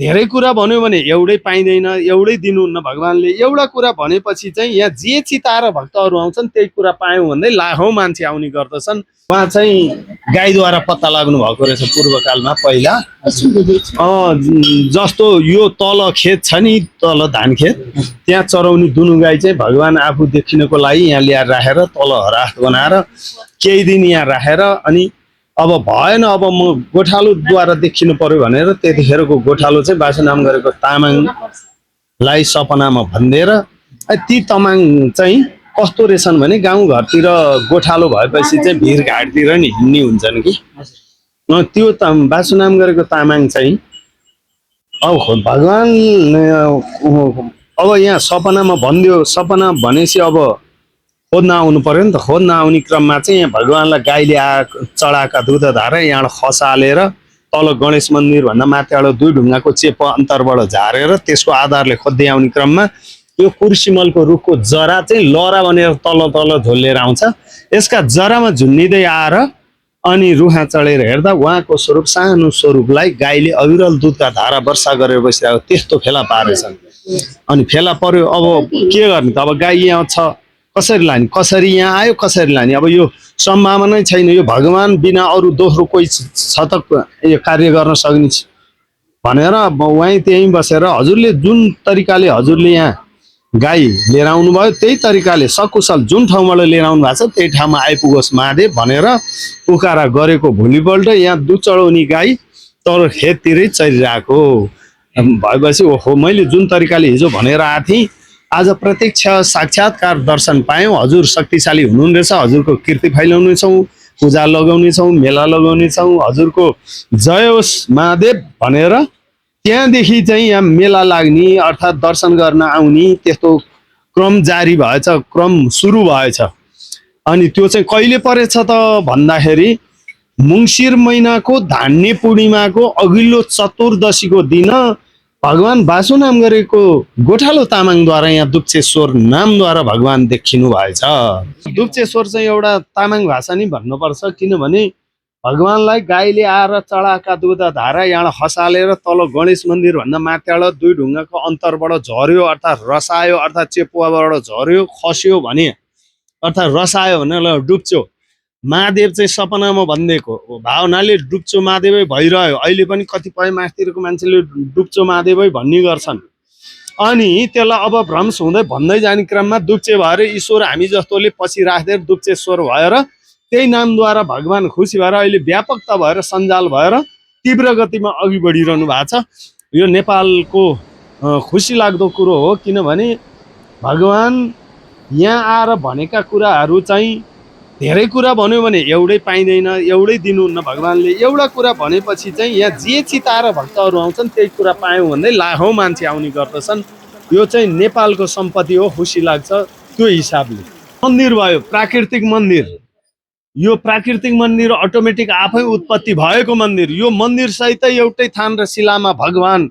धेरै कुरा भन्यो भने एउटै पाइँदैन, एउटै दिनुहुन्न भगवानले। एउटा कुरा भनेपछि चाहिँ यहाँ जे चिताएर भक्तहरू आउँछन् त्यही कुरा पायौँ भन्दै लाखौँ मान्छे आउने गर्दछन्। उहाँ चाहिँ गाईद्वारा पत्ता लाग्नु भएको रहेछ पूर्वकालमा पहिला। जस्तो यो तल खेत छ नि, तल धान खेत, त्यहाँ चराउने दुनु गाई चाहिँ भगवान आफू देखिनको लागि यहाँ ल्याएर राखेर तल हरास बनाएर केही दिन यहाँ राखेर अनि अब भएन, अब म गोठालोद्वारा देखिनु पर्यो भनेर त्यतिखेरको गोठालो चाहिँ बासुनाम गरेको तामाङलाई सपनामा भनिदिएर ती तामाङ चाहिँ कस्तो रहेछन् भने गाउँघरतिर गोठालो भएपछि चाहिँ भिरघाटतिर नि हिँड्ने हुन्छन् कि त्यो बासुनाम गरेको तामाङ चाहिँ अब भगवान अब यहाँ सपनामा भनिदियो। सपना भनेपछि अब खोज्न आउनु पर्यो नि त। खोज्न आउने क्रममा चाहिँ यहाँ भगवानलाई गाईले चढाएका दुधधारा यहाँबाट खसालेर तल गणेश मन्दिर भन्दा माथिबाट 2 ढुङ्गाको चेप अन्तरबाट झारेर त्यसको आधारले खोज्दै आउने क्रममा यो कुर्सीमलको रुखको जरा चाहिँ लहरा बनेर तल तल झोलिएर आउँछ। यसका जरामा झुन्डिँदै आएर अनि रुखा चढेर हेर्दा उहाँको स्वरूप सानो स्वरूपलाई गाईले अविरल दुधका धारा वर्षा गरेर बसिरहेको त्यस्तो फेला पारेछन्। अनि फेला पर्यो, अब के गर्ने त? अब गाई यहाँ छ, कसरी लाने, कसरी यहाँ आयो, कसरी लाने? अब यो सम्भावना नै छैन। यो भगवान बिना अरू दोस्रो कोही छ त यो कार्य गर्न सक्ने भनेर उहाँ त्यहीँ बसेर हजुरले जुन तरिकाले हजुरले यहाँ गाई लिएर आउनुभयो त्यही तरिकाले सकुशल जुन ठाउँबाट लिएर आउनु भएको छ त्यही ठाउँमा आइपुगोस् महादेव भनेर पुकारा गरेको भोलिपल्ट यहाँ दुध चढाउने गाई तर खेततिरै चलिरहेको भएपछि ओहो मैले जुन तरिकाले हिजो भनेर आएको थिएँ आज प्रत्यक्ष साक्षात्कार दर्शन पायौँ। हजुर शक्तिशाली हुनुहुने रहेछ, हजुरको कीर्ति फैलाउनेछौँ, पूजा लगाउनेछौँ, मेला लगाउनेछौँ, हजुरको जय होस् महादेव भनेर त्यहाँदेखि चाहिँ यहाँ मेला लाग्ने अर्थात् दर्शन गर्न आउने त्यस्तो क्रम जारी भएछ, क्रम सुरु भएछ। अनि त्यो चाहिँ कहिले परेछ त भन्दाखेरि मुङ्सिर महिनाको धान्य पूर्णिमाको अघिल्लो चतुर्दशीको दिन भगवान बासुनाम गरेको गोठालो तामाङद्वारा यहाँ दुप्चेश्वर नामद्वारा भगवान देखिनु भएछ। दुप्चेश्वर चाहिँ एउटा तामाङ भाषा नै भन्नुपर्छ, किनभने भगवानलाई गाईले आएर चढाएका दुध धारा यहाँ खसालेर तल गणेश मन्दिर भन्दा माथिबाट 2 ढुङ्गाको अन्तरबाट झर्यो अर्थात् रसायो अर्थात् चेपुवाबाट झर्यो, खस्यो भने अर्थात् रसायो भने डुब्च्यो। महादेव चाहिँ सपनामा भनिदिएको भावनाले डुब्चो महादेवै भइरह्यो। अहिले पनि कतिपय माथितिरको मान्छेले डुब्चो महादेवै भन्ने गर्छन्। अनि त्यसलाई अब भ्रंश हुँदै भन्दै जाने क्रममा दुप्चे भएर ईश्वर हामी जस्तोले पछि राख्दै दुप्चेश्वर भएर त्यही नामद्वारा भगवान खुसी भएर अहिले व्यापकता भएर सञ्जाल भएर तीव्र गतिमा अघि बढिरहनु भएको छ। यो नेपालको खुसी लाग्दो कुरो हो, किनभने भगवान यहाँ आएर भनेका कुराहरू चाहिँ धेरै कुरा भन्यो भने एउटै पाइँदैन, एउटै दिनुहुन्न भगवानले। एउटा कुरा भनेपछि चाहिँ यहाँ जे चिताएर भक्तहरू आउँछन् त्यही कुरा पायौँ भन्दै लाखौँ मान्छे आउने गर्दछन्। यो चाहिँ नेपालको सम्पत्ति हो, खुसी लाग्छ। त्यो हिसाबले मन्दिर भयो प्राकृतिक मन्दिर, यो प्राकृतिक मन्दिर अटोमेटिक आफै उत्पत्ति भएको मन्दिर। यो मन्दिर सहित एउटै थान र शिलामा भगवान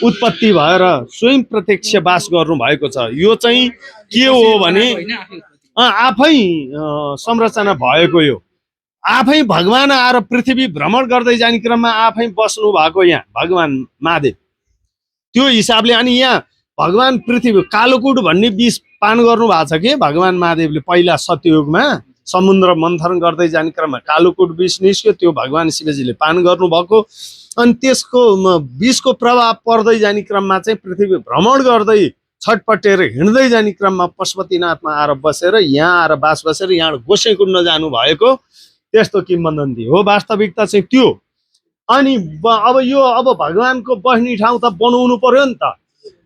उत्पत्ति भएर स्वयं प्रत्यक्ष वास गर्नु भएको छ। यो चाहिँ के हो भने आफै संरचना भएको, यो आफै भगवान आएर पृथ्वी भ्रमण गर्दै जाने क्रममा आफै बस्नु भएको यहाँ भगवान महादेव। त्यो हिसाबले अनि यहाँ भगवान पृथ्वी कालोकुट भन्ने विष पान गर्नु भएको छ कि भगवान महादेवले पहिला सत्ययुगमा समुद्र मन्थन गर्दै जाने क्रममा कालोकुट विष निस्क्यो, त्यो भगवान शिवजीले पान गर्नुभएको। अनि त्यसको विषको प्रभाव पर्दै जाने क्रममा चाहिँ पृथ्वी भ्रमण गर्दै छटपटेर हिँड्दै जाने क्रममा पशुपतिनाथमा आएर बसेर यहाँ आएर बास बसेर यहाँ गोसाइँकुण्ड जानु भएको त्यस्तो किंवदन्ती हो। वास्तविकता चाहिँ त्यो। अनि अब यो अब भगवानको बस्ने ठाउँ त बनाउनु पर्यो नि त।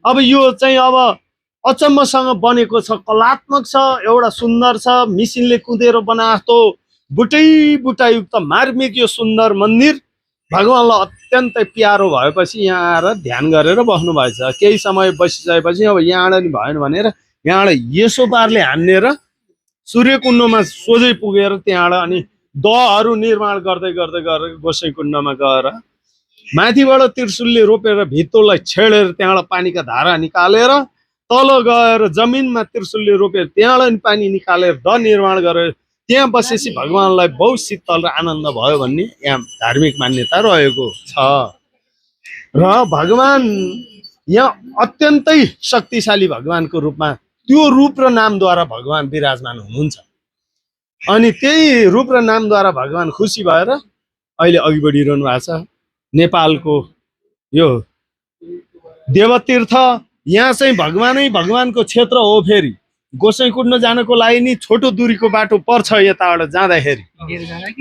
अब यो चाहिँ अब अचम्मसँग बनेको छ, कलात्मक छ, एउटा सुन्दर छ, मिसिनले कुदेर बनाएको बुटै बुटायुक्त मार्मिक यो सुन्दर मन्दिर भगवानलाई अत्यन्तै प्यारो भएपछि यहाँ आएर ध्यान गरेर बस्नु भएछ। केही समय बसिसकेपछि अब यहाँबाट नि भएन भनेर यहाँबाट यसो पारले हान्नेर सूर्यकुण्डमा सोझै पुगेर त्यहाँबाट अनि दहहरू निर्माण गर्दै गर्दै गरेर गोसाइँकुण्डमा गएर माथिबाट त्रिशुलले रोपेर भित्तोलाई छेडेर त्यहाँबाट पानीका धारा निकालेर तल गएर जमिनमा त्रिशुलले रोपेर त्यहाँबाट नि पानी निकालेर दह निर्माण गरेर त्यहाँ बसेपछि भगवानलाई बहुत शीतल र आनन्द भयो भन्ने यहाँ धार्मिक मान्यता रहेको छ। र भगवान यहाँ अत्यन्तै शक्तिशाली भगवानको रूपमा त्यो रूप र नामद्वारा भगवान विराजमान हुनुहुन्छ। अनि त्यही रूप र नामद्वारा भगवान खुसी भएर अहिले अघि बढिरहनु भएको छ। नेपालको यो देवतीर्थ यहाँ चाहिँ भगवानको क्षेत्र हो। फेरि गोसाइँकुण्ड जानको लागि नि छोटो दूरीको बाटो पर्छ। यताबाट जाँदाखेरि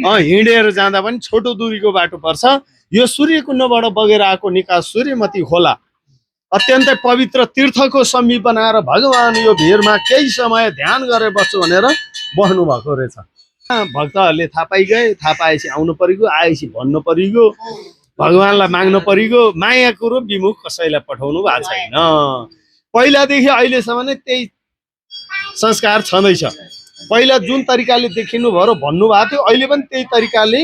हिँडेर जाँदा पनि छोटो दूरीको बाटो पर्छ। यो सूर्यकुण्डबाट बगेर आएको निकास सूर्यमती खोला अत्यन्तै पवित्र तीर्थको समीप बनाएर भगवान यो भिरमा केही समय ध्यान गरेर बस्छु भनेर बस्नु भएको रहेछ। भक्तहरूले थाहा पाइगए, थाहा पाएपछि आउनु परिगयो, आएपछि भन्नु परिगयो, भगवानलाई माग्नु परिगयो। मायाको रूप विमुख कसैलाई पठाउनु भएको छैन। पहिलादेखि अहिलेसम्म नै त्यही संस्कार छँदैछ। पहिला जुन तरिकाले देखिनु भयो र भन्नुभएको थियो, अहिले पनि त्यही तरिकाले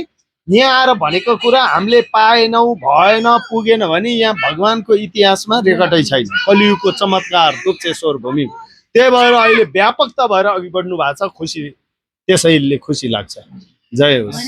यहाँ आएर भनेको कुरा हामीले पाएनौँ, भएन, पुगेन भने यहाँ भगवानको इतिहासमा रेकर्डै छैन। कलियुगको चमत्कार दुक्षेश्वर भूमि। त्यही भएर अहिले व्यापकता भएर अघि बढ्नु भएको छ। खुसी त्यसैले खुसी लाग्छ। जय होस्।